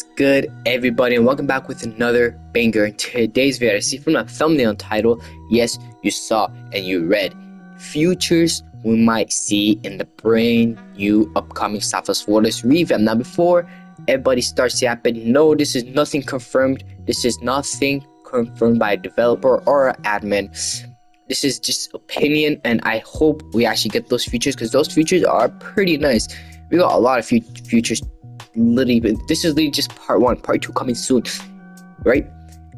Good, everybody, and welcome back with another banger. In today's video, I see from the thumbnail and title, yes, you saw and you read futures we might see in the brand new upcoming Southwest Florida's revamp. Now, before everybody starts yapping, no, this is nothing confirmed. This is nothing confirmed by a developer or an admin. This is just opinion, and I hope we actually get those features because those features are pretty nice. We got a lot of features. Literally, this is literally just part one. Part two coming soon, right?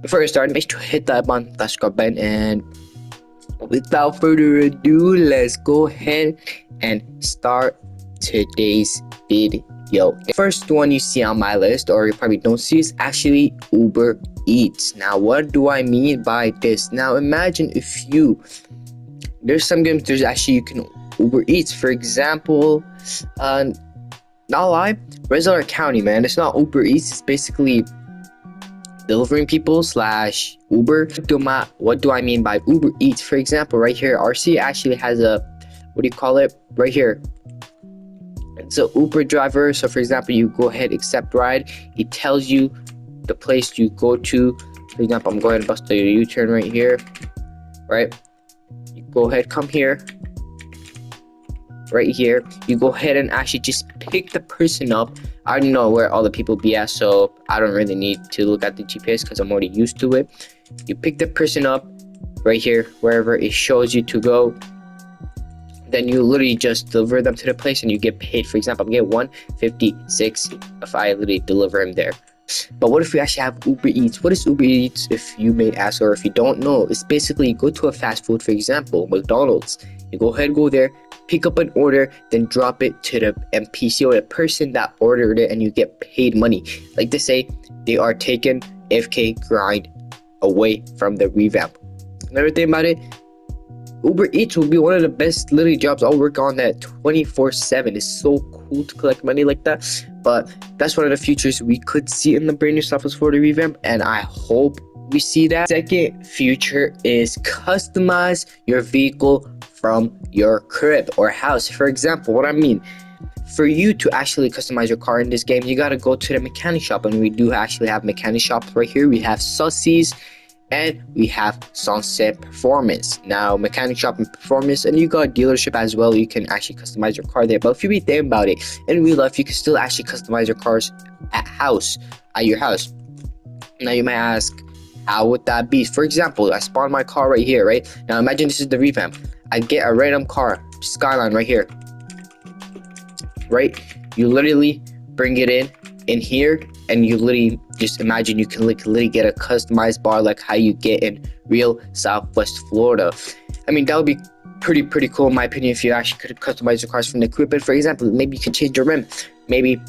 Before we start, make sure to hit that button, that subscribe button, and without further ado, let's go ahead and start today's video. The first one you see on my list, or you probably don't see, is actually Uber Eats. Now, what do I mean by this? Now, imagine if there's some games there's actually you can Uber Eats. For example, not lie, Revamp County, man. It's not Uber Eats. It's basically delivering people slash Uber. What do I mean by Uber Eats? For example, right here, RC actually has a, what do you call it? Right here, it's a Uber driver. So for example, you go ahead, accept ride. It tells you the place you go to. For example, I'm going to bust a U-turn right here, right? You go ahead, come here. Right here, you go ahead and actually just pick the person up. I don't know where all the people be at, so I don't really need to look at the GPS because I'm already used to it. You pick the person up right here, wherever it shows you to go. Then you literally just deliver them to the place and you get paid. For example, I'm getting $156 if I literally deliver him there. But what if we actually have Uber Eats? What is Uber Eats, if you may ask, or if you don't know? It's basically you go to a fast food, for example, McDonald's. You go ahead, go there, pick up an order, then drop it to the NPC or the person that ordered it, and you get paid money. Like they say, they are taking FK grind away from the revamp. Another thing about it, Uber Eats will be one of the best literally jobs. I'll work on that 24/7. It's so cool to collect money like that. But that's one of the features we could see in the brand new Southwest Florida revamp, and I hope we see that. Second feature is customize your vehicle from your crib or house. For example, what I mean, for you to actually customize your car in this game, you gotta go to the mechanic shop, and we do actually have mechanic shops right here. We have Sussies and we have Sunset Performance. Now, mechanic shop and performance, and you got dealership as well. You can actually customize your car there. But if you be thinking about it, in real life, you can still actually customize your cars at your house. Now, you might ask, how would that be? For example, I spawned my car right here, right? Now, imagine this is the revamp. I get a random car, Skyline right here, right? You literally bring it in here, and you literally just imagine you can literally get a customized bar like how you get in real Southwest Florida. I mean, that would be pretty cool in my opinion if you actually could customize your cars from the equipment. For example, maybe you could change your rim. Maybe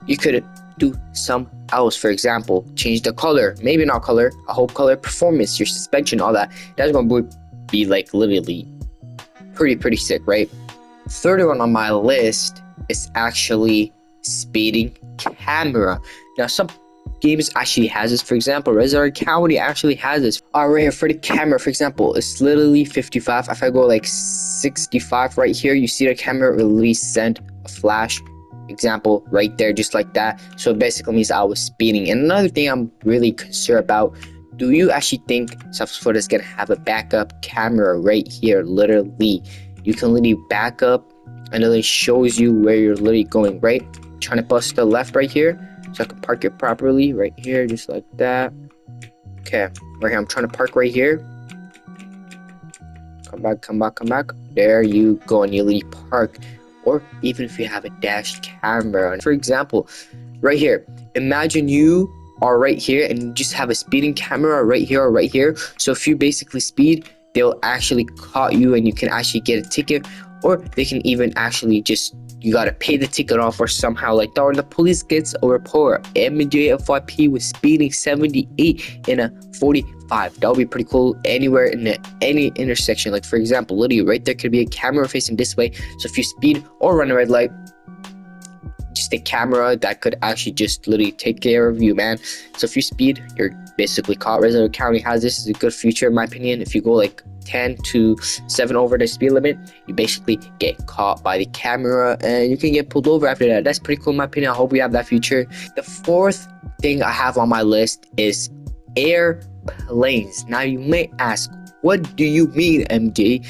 you could do some else. For example, change the color, maybe not color, a whole color, performance, your suspension, all that. That's gonna be like literally pretty sick, right? Third one on my list is actually speeding camera. Now, some games actually has this. For example, Revamp County actually has this. Right here for the camera, for example, it's literally 55. If I go like 65 right here, you see the camera really send a flash example right there, just like that. So it basically means I was speeding. And another thing I'm really concerned about, do you actually think Southwest Florida is gonna have a backup camera right here? Literally, you can literally back up and it shows you where you're literally going, right? Trying to bust to the left right here, so I can park it properly right here, just like that. Okay, right here, I'm trying to park right here. Come back. There you go, and you literally park. Or even if you have a dash camera. For example, right here, imagine you are right here and you just have a speeding camera right here or right here. So if you basically speed, they'll actually caught you and you can actually get a ticket, or they can even actually just, you gotta pay the ticket off or somehow like that, or the police gets a report. Mjayfyp was speeding 78 in a 45. That would be pretty cool anywhere in any intersection. Like for example, literally right there could be a camera facing this way. So if you speed or run a red light, just a camera that could actually just literally take care of you, man. So if you speed, you're basically caught. Red County has this. Is a good feature in my opinion. If you go like 10 to 7 over the speed limit, you basically get caught by the camera and you can get pulled over after that. That's pretty cool in my opinion. I hope we have that feature. The fourth thing I have on my list is airplanes. Now you may ask, what do you mean, MJ?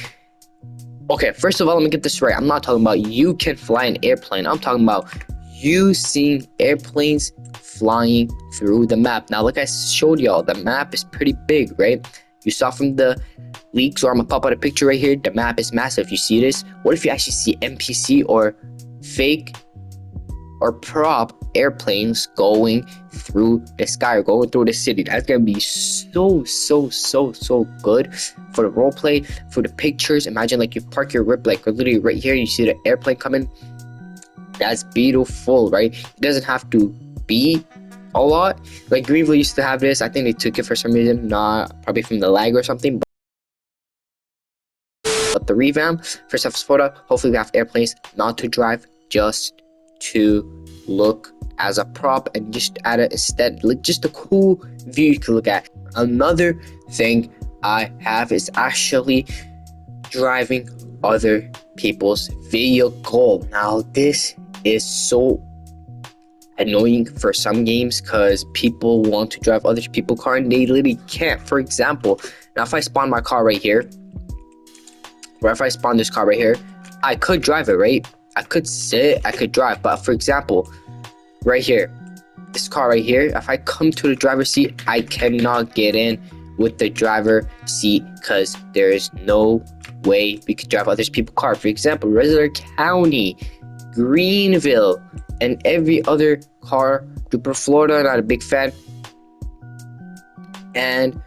Okay, first of all, let me get this right. I'm not talking about you can fly an airplane. I'm talking about you seeing airplanes flying through the map. Now, like I showed y'all, the map is pretty big, right? You saw from the leaks, or I'm gonna pop out a picture right here. The map is massive. You see this? What if you actually see NPC or fake or prop airplanes going through the sky or going through the city? That's gonna be so good for the roleplay, for the pictures. Imagine like you park your rip like literally right here, you see the airplane coming. That's beautiful, right? It doesn't have to be a lot. Like Greenville used to have this. I think they took it for some reason, not probably from the lag or something. But the revamp for Florida, hopefully we have airplanes not to drive, just to look as a prop and just add a instead, like just a cool view you can look at. Another thing I have is actually driving other people's vehicle. Now this is so annoying for some games because people want to drive other people's car and they literally can't. For example, now if I spawn my car right here, or if I spawn this car right here, I could drive it, right? I could sit, I could drive, but for example, right here, this car right here, if I come to the driver's seat, I cannot get in with the driver seat because there is no way we could drive other people's car. For example, Rensselaer County, Greenville, and every other car. Jupiter, Florida, not a big fan. And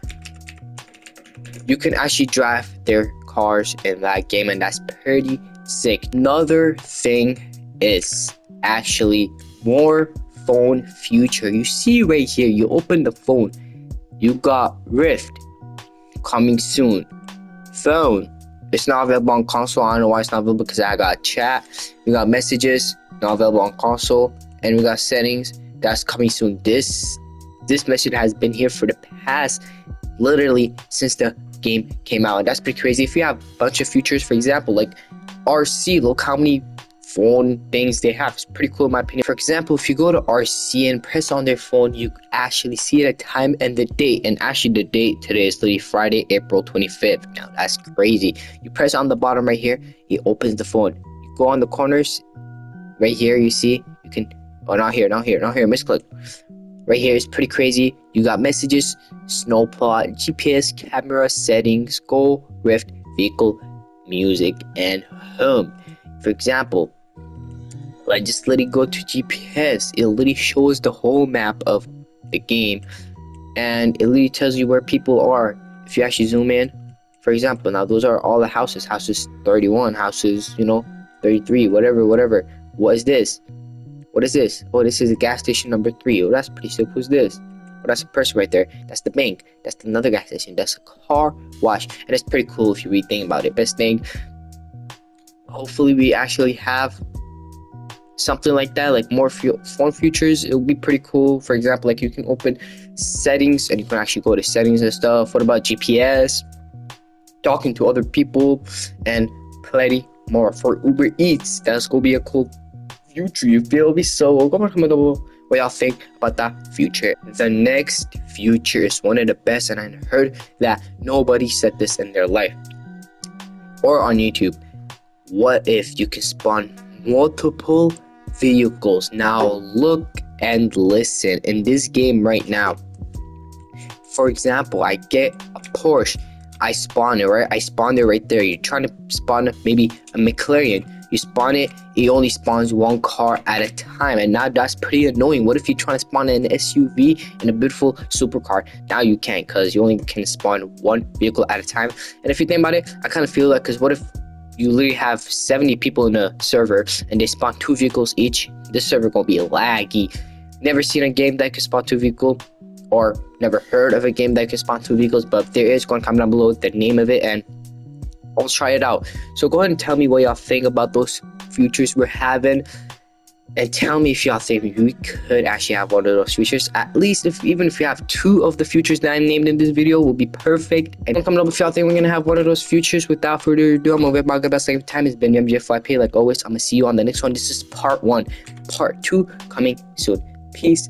you can actually drive their cars in that game, and that's pretty sick. Another thing is actually more phone future. You see right here, you open the phone, you got Rift coming soon. Phone, it's not available on console. I don't know why it's not available, because I got chat. We got messages, not available on console, and we got settings, that's coming soon. This message has been here for the past, literally since the game came out, and that's pretty crazy. If you have a bunch of features, for example, like RC, look how many phone things they have. It's pretty cool in my opinion. For example, if you go to RC and press on their phone, you actually see the time and the date, and actually the date today is literally Friday, April 25th. Now that's crazy. You press on the bottom right here, it opens the phone. You go on the corners right here, you see you can, oh, not here, misclick. Right here is pretty crazy. You got messages, snow plot, GPS, camera settings, go, Rift, vehicle, music, and home. For example, like just let it go to GPS. It literally shows the whole map of the game, and it literally tells you where people are. If you actually zoom in, for example, now those are all the houses. Houses 31, houses, 33, whatever. What is this? What is this? Oh, this is a gas station number 3. Oh, that's pretty sick. Who's this? Oh, that's a person right there. That's the bank. That's another gas station. That's a car wash. And it's pretty cool if you really think about it. Best thing, hopefully we actually have something like that, like more phone features. It would be pretty cool. For example, like you can open settings and you can actually go to settings and stuff. What about GPS? Talking to other people and plenty more. For Uber Eats, that's gonna be a cool future, you feel me? So comment below what y'all think about that future. The next future is one of the best, and I heard that nobody said this in their life or on YouTube. What if you can spawn multiple vehicles? Now look and listen. In this game right now, for example, I get a Porsche, I spawn it, right? I spawned it right there. You're trying to spawn maybe a McLaren, you spawn it, it only spawns one car at a time, and now that's pretty annoying. What if you try to spawn an SUV and a beautiful supercar? Now you can't, because you only can spawn one vehicle at a time. And if you think about it, I kind of feel like, because what if you literally have 70 people in a server and they spawn 2 vehicles each? This server gonna be laggy. Never seen a game that can spawn 2 vehicles, or never heard of a game that can spawn 2 vehicles, but if there is, go and comment down below the name of it and I'll try it out. So go ahead and tell me what y'all think about those features we're having. and tell me if y'all think we could actually have one of those features. At least even if we have 2 of the features that I named in this video, will be perfect. And comment up if y'all think we're gonna have one of those features. Without further ado, I'm gonna my best same time. It's been Mjayfyp. Like always, I'm gonna see you on the next one. This is part 1. Part 2 coming soon. Peace.